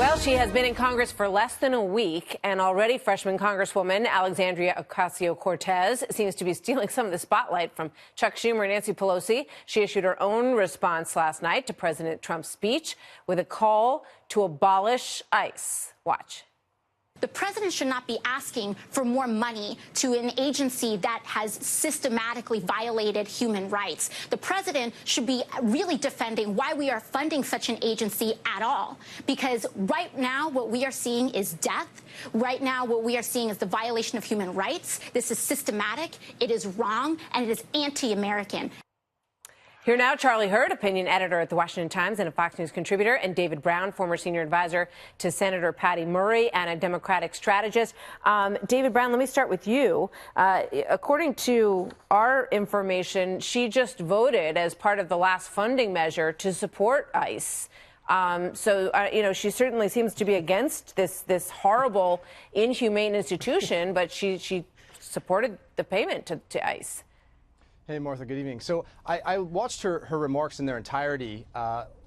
Well, she has been in Congress for less than a week, and already freshman Congresswoman Alexandria Ocasio-Cortez seems to be stealing some of the spotlight from Chuck Schumer and Nancy Pelosi. She issued her own response last night to President Trump's speech with a call to abolish ICE. Watch. The president should not be asking for more money to an agency that has systematically violated human rights. The president should be really defending why we are funding such an agency at all. Because right now, what we are seeing is death. Right now, what we are seeing is the violation of human rights. This is systematic, it is wrong, and it is anti-American. Here now, Charlie Hurd, opinion editor at The Washington Times and a Fox News contributor, and David Brown, former senior advisor to Senator Patty Murray and a Democratic strategist. David Brown, let me start with you. According to our information, she just voted as part of the last funding measure to support ICE. You know, she certainly seems to be against this horrible, inhumane institution, but she supported the payment to ICE. Hey, Martha, good evening. So I watched her remarks in their entirety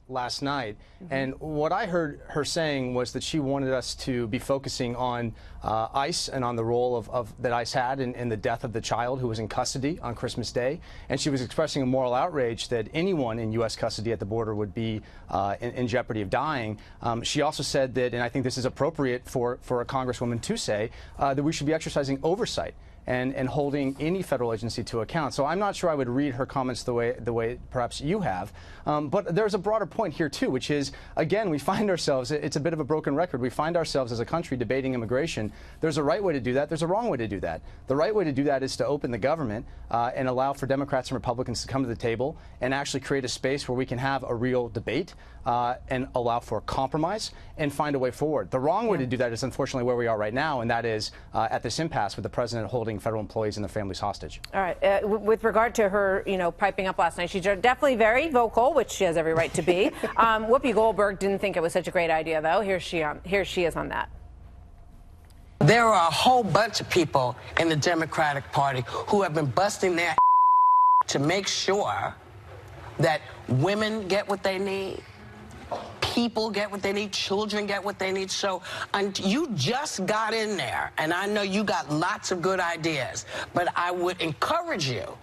last night, and what I heard her saying was that she wanted us to be focusing on ICE and on the role that ICE had in the death of the child who was in custody on Christmas Day, and she was expressing a moral outrage that anyone in U.S. custody at the border would be in jeopardy of dying. She also said that, and I think this is appropriate for a congresswoman to say, that we should be exercising oversight and holding any federal agency to account. So I'm not sure I would read her comments the way perhaps you have. But there's a broader point here, too, which is, again, we find ourselves, it's a bit of a broken record, we find ourselves as a country debating immigration. There's a right way to do that. There's a wrong way to do that. The right way to do that is to open the government and allow for Democrats and Republicans to come to the table and actually create a space where we can have a real debate and allow for compromise and find a way forward. The wrong way to do that is unfortunately where we are right now, and that is at this impasse with the president holding federal employees and their families hostage. All right. With regard to her, piping up last night, she's definitely very vocal, which she has every right to be. Whoopi Goldberg didn't think it was such a great idea, though. Here she is on that. There are a whole bunch of people in the Democratic Party who have been busting their to make sure that women get what they need, people get what they need, children get what they need. So you just got in there, and I know you got lots of good ideas, but I would encourage you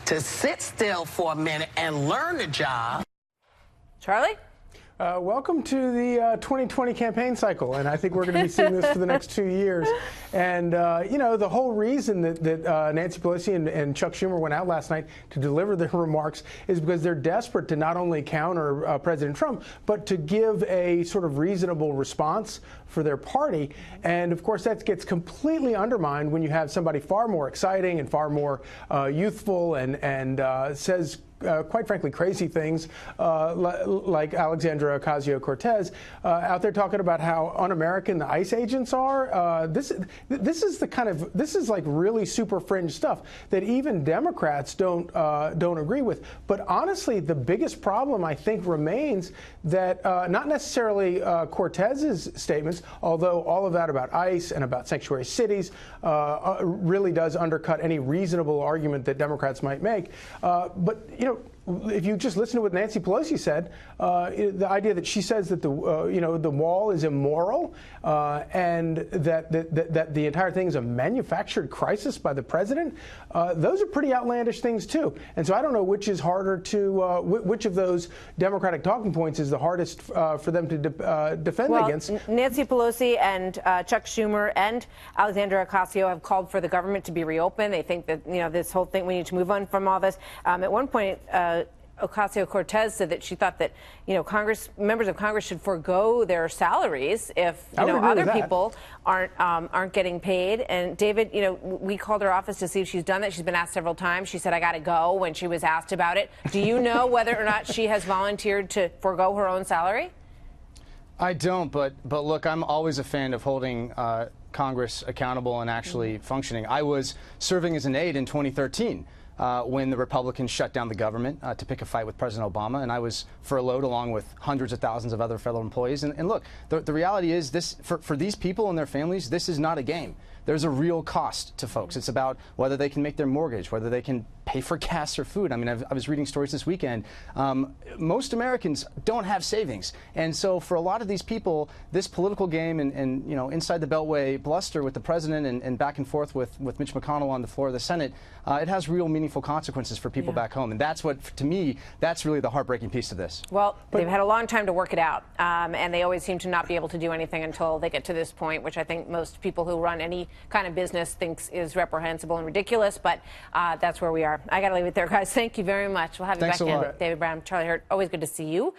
to sit still for a minute and learn the job. Charlie? Welcome to the 2020 campaign cycle, and I think we're going to be seeing this for the next 2 years. And, the whole reason that Nancy Pelosi and Chuck Schumer went out last night to deliver their remarks is because they're desperate to not only counter President Trump, but to give a sort of reasonable response for their party. And, of course, that gets completely undermined when you have somebody far more exciting and far more youthful and says quite frankly, crazy things like Alexandria Ocasio-Cortez out there talking about how un-American the ICE agents are. This is like really super fringe stuff that even Democrats don't agree with. But honestly, the biggest problem I think remains that not necessarily Cortez's statements, although all of that about ICE and about sanctuary cities really does undercut any reasonable argument that Democrats might make. But if you just listen to what Nancy Pelosi said, the idea that she says that the wall is immoral and that the entire thing is a manufactured crisis by the president, those are pretty outlandish things too. And so I don't know which is harder to which of those Democratic talking points is the hardest for them to defend against. Nancy Pelosi and Chuck Schumer and Alexandria Ocasio have called for the government to be reopened. They think that this whole thing, we need to move on from all this. At one point, Ocasio-Cortez said that she thought that members of Congress should forego their salaries if other people aren't getting paid. And David, we called her office to see if she's done that. She's been asked several times. She said, "I got to go," when she was asked about it. Do you know whether or not she has volunteered to forego her own salary? I don't, but look, I'm always a fan of holding Congress accountable and actually functioning. I was serving as an aide in 2013. When the Republicans shut down the government to pick a fight with President Obama, and I was furloughed along with hundreds of thousands of other federal employees. And look, the reality is this, for these people and their families, this is not a game. There's a real cost to folks. It's about whether they can make their mortgage, whether they can pay for gas or food. I mean, I was reading stories this weekend. Most Americans don't have savings. And so for a lot of these people, this political game and you know, inside the Beltway bluster with the president and back and forth with Mitch McConnell on the floor of the Senate, it has real meaningful consequences for people back home. And that's what, to me, that's really the heartbreaking piece of this. Well, they've had a long time to work it out, and they always seem to not be able to do anything until they get to this point, which I think most people who run any kind of business thinks is reprehensible and ridiculous, but that's where we are. I got to leave it there, guys. Thank you very much. We'll have you Thanks back a in. lot. David Brown, Charlie Hurt, always good to see you.